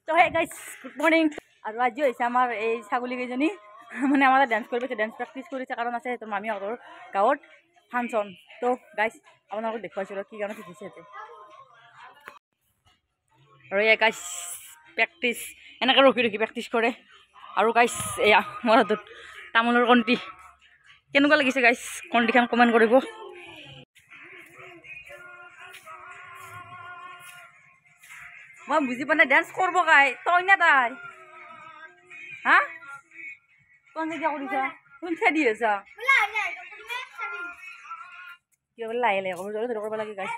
তো hey guys good morning আৰু আজি হৈছে আমাৰ এই ছাগলী কেইজনী মানে আমাৰ ডান্স কৰিব ডান্স প্ৰেক্টিছ কৰিছে কাৰণ আছে তোৰ মামীহঁতৰ গাঁৱত ফাংচন তো গাইস আপোনালোকক দেখুৱাইছিলোঁ কি কাৰণে শিকিছে ইয়াতে আৰু এই গাইস প্ৰেক্টিছ এনেকৈ ৰখি ৰখি প্ৰেক্টিছ কৰে আৰু গাইস এয়া মোৰ হাতত তামোলৰ কণ্টি কেনেকুৱা লাগিছে গাইস কণ্টিখন কমেণ্ট কৰিব মই বুজি পোৱা নাই ডান্স কৰিব কাই তই না তাই হা তই কি কৰিছা কোন খেদি আছা কি বোলে লাহে লাহে কৰিব জোৰে জোৰে কৰিব লাগে গাইছ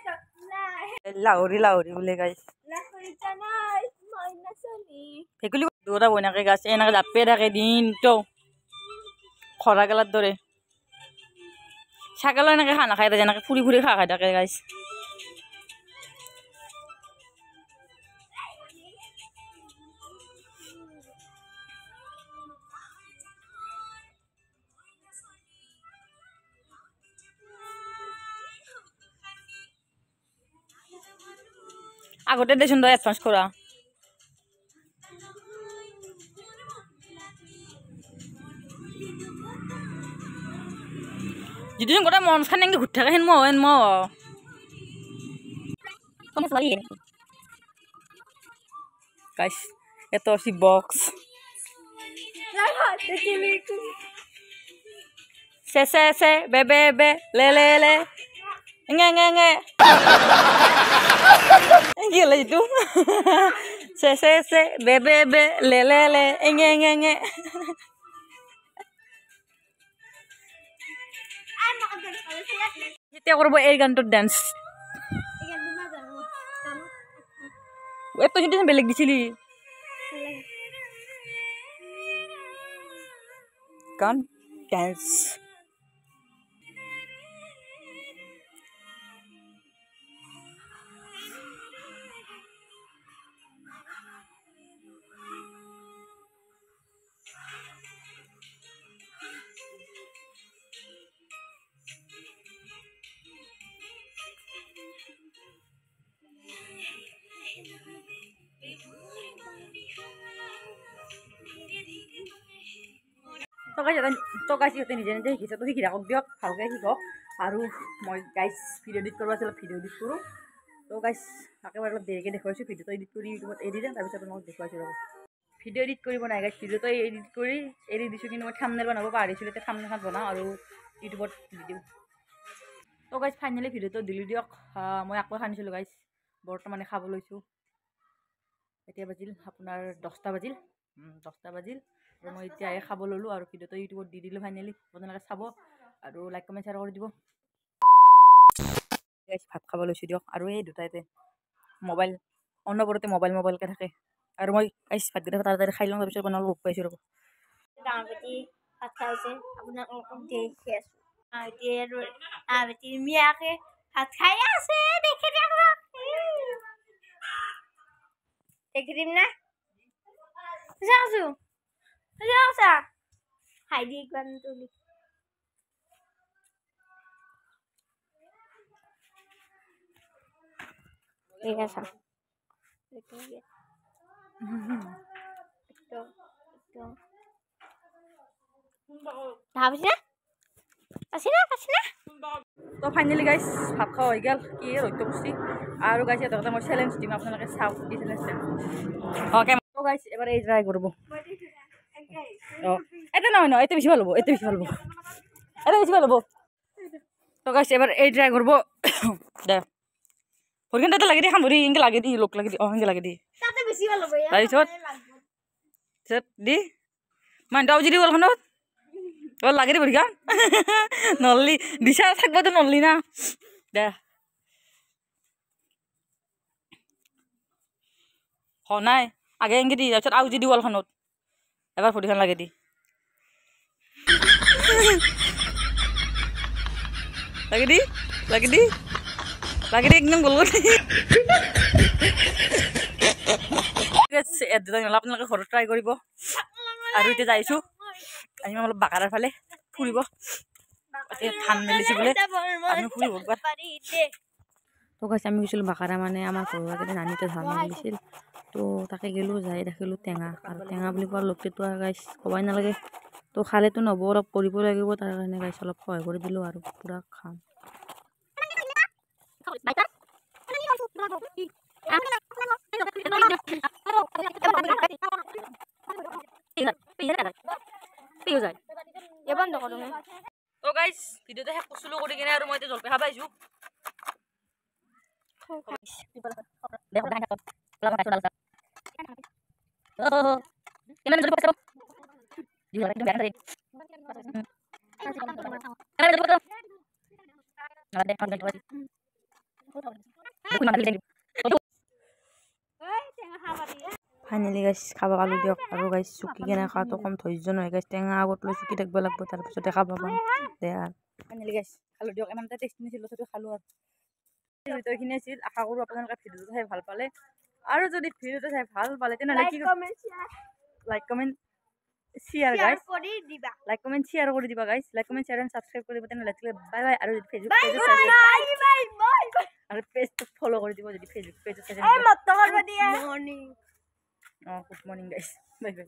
লাহৰি লাহৰি বোলে গাইছ ভেকুলী দুটা বইনাকে গাছ এনেকৈ জাপে থাকে দিনটো খৰা গেলাৰ দৰে ছাগলৰ এনেকৈ খানা খাই থাকে এনেকৈ ফুৰি ফুৰি খাই থাকে গাইছ আগতে দেচোন তই এডভান্স কৰা যদি গোটেই মন খান এনেকৈ ঘূৰি থাকে হেন গাইছ এটা আছে box se se se be be be le le le nge কি হল এইটো se se se be be be le le le nge এতিয়া কৰিব এই গানটোৰ ডান্স এত যদি বেলেগ দিছিলি গান ডান্স তো গাইছ ইহঁতে নিজে নিজে শিকিছে তো শিকি থাকক দিয়ক ভালকৈ শিকক আৰু মই গাইছ ভিডিঅ' এডিট কৰিব আছিল ভিডিঅ' এডিট কৰোঁ তো গাইছ একেবাৰে অলপ দেৰিকৈ দেখুৱাইছোঁ ভিডিঅ'টো এডিট কৰি ইউটিউবত এৰি দিম তাৰপিছত মই দেখুৱাইছোঁ ৰ'ব ভিডিঅ' এডিট কৰিব নাই গাইছ ভিডিঅ'টো এডিট কৰি এৰি দিছোঁ কিন্তু মই থাম্বনেইল বনাব পাহৰিছিলোঁ এতিয়া থাম্বনেইলখন বনাওঁ আৰু ইউটিউবত দি দিওঁ তো গাইছ ফাইনেলি ভিডিঅ'টো দিলোঁ দিয়ক মই আকৌ খানিছিলোঁ গাইছ বৰ্তমানে খাব লৈছোঁ এতিয়া বাজিল আপোনাৰ 10টা বাজিল আৰু মই এতিয়া খাব ল'লোঁ আৰু ভিডিঅ'টো ইউটিউবত দি দিলোঁ ফাইনেলি আপোনালোকে চাব আৰু লাইক কমেণ্ট শ্বেয়াৰ কৰি দিব ভাত খাব লৈছোঁ দিয়ক আৰু এই দুটাইতে মোবাইল অনবৰতে মোবাইলকৈ থাকে আৰু মই ভাতকেইটা তাড়াতাড়ি খাই লওঁ তাৰপিছত আপোনালোকক লগ পাইছোঁ ৰ'ব ভাত খাইছে আপোনালোকক দেখি আছোঁ মিয়াকে ভাত খাই আছে দেখি দিম না যাওঁছা খাই দি গান তুলি ঠিক আছে তো ফাইনেলি গাইছ ভাত খোৱা হৈ গ'ল কি ৰৈত বস্তি আৰু গাইছ এটা মই চেলেঞ্জ দিম আপোনালোকে চাওক কি চেলেঞ্জ অ'কে তো গাইছ এবাৰ এই ট্ৰাই কৰিব অঁ এটা নহয় নহয় এইটো বেছি ভাল হ'ব তো গাইছ এবাৰ এই ট্ৰাই কৰিব দে ভৰিখন তাতে লাগি দি খাম ভৰি এনেকৈ লাগে দি লোক লাগি দি এনেকৈ লাগে দি তাৰপিছত দি মানুহটো আৰু যদি ৱালখনত লাগে দি ভৰিখন নললি দিছা থাকিবতো নললি না দে নাই আগে এনেকৈ দি তাৰপিছত আৰু যদি ৱালখনত এবাৰ ভৰিখন লাগে দি একদম গ'ল আপোনালোকে ঘৰত ট্ৰাই কৰিব আৰু এতিয়া যাইছোঁ আমি অলপ বাগানৰ ফালে ফুৰিব ধান মেলিছে বোলে আমি ফুৰিব তো গাইছ আমি গৈছিলোঁ বাকাৰা মানে আমাৰ ঘৰৰ আগতে নানিতে ধান লাগিছিল তো তাকে গ'লোঁ যাই দেখিলোঁ টেঙা আৰু টেঙা বুলি কোৱাৰ লগতেতো আৰু গাইছ ক'বই নালাগে তো খালেতো নহ'ব অলপ কৰিব লাগিব তাৰ কাৰণে গাইছ অলপ সহায় কৰি দিলোঁ আৰু পূৰা খাম তো গাইছ ভিডিঅ'টো শেষ কৰিছিলোঁ কৰি কিনে আৰু মই এতিয়া জলপাই খাব আহিছোঁ ফাইনেলি গাইছ খাব পালোঁ দিয়ক আৰু গাইছ চুকি কেনে খোৱাটো কম ধৈৰ্য নহয় গাইছ টেঙা আগত লৈ চুকি থাকিব লাগিব তাৰপিছতে খাব পাম দে আৰু ফাইনেলি গাইছ খালোঁ দিয়ক ইমান এটা টেষ্টি নাছিল তথাপিও খালোঁ আৰু ভিডিঅ'খিনি আছিল আশা কৰোঁ আপোনালোকে ভিডিঅ'টো চাই ভাল পালে আৰু যদি ভিডিঅ'টো চাই ভাল পালে তেনেহ'লে কি লাইক কমেণ্ট শ্বেয়াৰ গাইছ লাইক কমেণ্ট শ্বেয়াৰ কৰি দিবা গাইছ like comment share and subscribe কৰিব তেনেহ'লে বাই বাই আৰু যদি ফেচবুক পেজত আৰু পেজটো ফ'ল' কৰি দিব যদি ফেচবুক পেজত চাই গুড মৰ্ণিং গাইছ বাই বাই